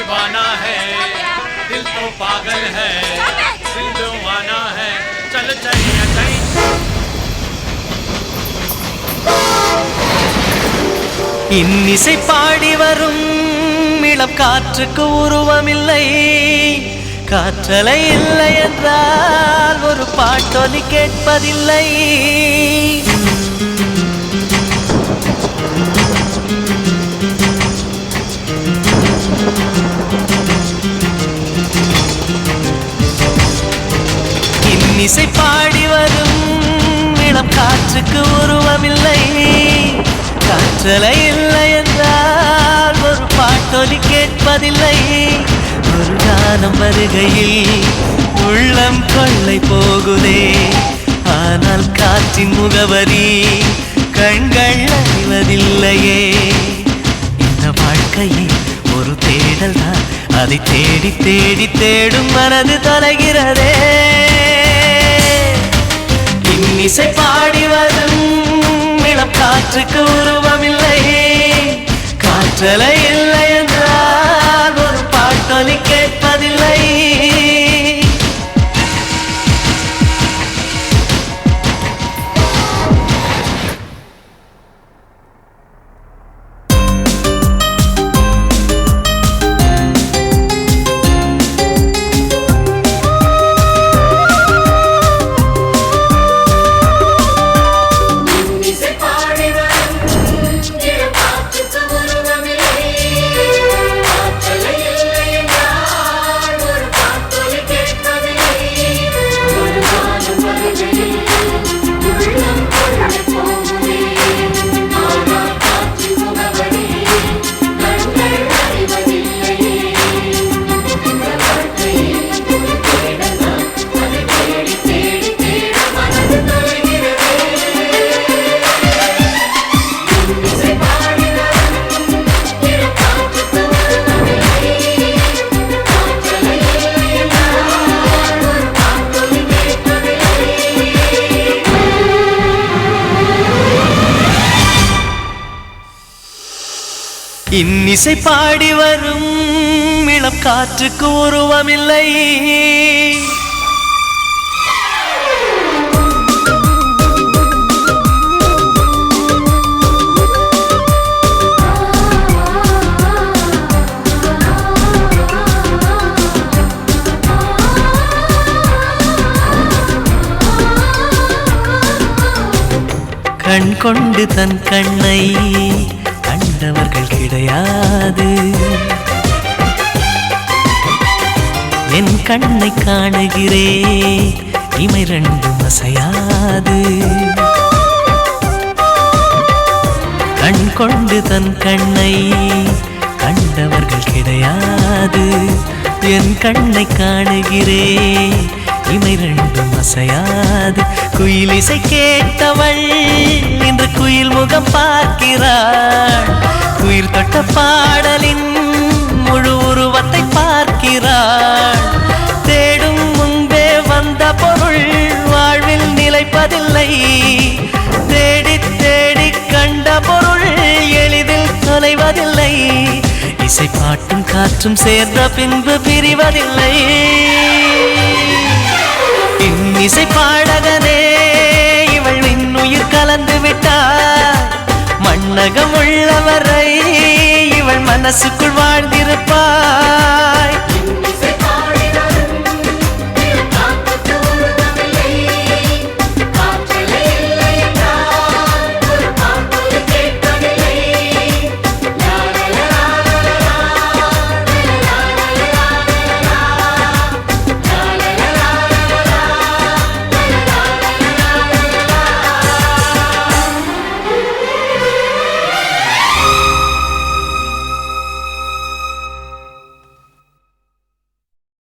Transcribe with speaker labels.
Speaker 1: दीवाना है, दिल तो पागल है, दिल दीवाना है, चल चलिए चल।
Speaker 2: இன்னிசை பாடி வரும் இளம் காற்றுக்கு உருவமில்லை, காற்றலை இல்லை என்றால் ஒரு பாட்டொலி கேட்பதில்லை. இன்னிசை பாடி வரும் இளம் காற்றுக்கு உருவமில்லை, காற்றலை இல்லை என்றால் ஒரு பாட்டொலி கேட்பதில்லை. ஒரு காலம் வருகையில் உள்ளம் கொள்ளை போகுதே, ஆனால் காற்றின் முகவரி கண்கள் அறிவதில்லையே. இந்த வாழ்க்கையே ஒரு தேடல் தான், அதை தேடி தேடி தேடும் மனது தொலைகிறதே. இன்னிசை பாடி வரும் இளம் காற்றுக்கு உருவமில்லை, காற்றலை இல்லை என்றால் ஒரு பாட்டொலி கேட்பதில்லை. இன்னிசை பாடி வரும் இளம் காற்றுக்கு உருவமில்லை, கண் கொண்டு தன் கண்ணை கண்டவர்கள் கிடையாது, என் கண்ணை காணுகிறேன் இமை ரெண்டும் அசையாது. கண் கொண்டு தன் கண்ணை கண்டவர்கள் கிடையாது, என் கண்ணை காணுகிறேன் இமை ரெண்டும் அசையாது. குயில் இசை கேட்டவள் இன்று குயில் முகம் பார்க்கிறாள், உயிர் தொட்ட பாடலின் முழு உருவத்தை பார்க்கிறாள். தேடும் முன்பே வந்த பொருள் வாழ்வில் நிலைப்பதில்லை, தேடி தேடி கண்ட பொருள் எளிதில் தொலைவதில்லை. இசை பாட்டும் காற்றும் சேர்ந்த பின்பு பிரிவதில்லை. இன்னிசை பாடகனே இவள் இன்னுயிர் கலந்து விட்டார், மண்ணகம் உள்ளவரை இவள் மனசுக்குள் வாழ்ந்திருப்பாய்.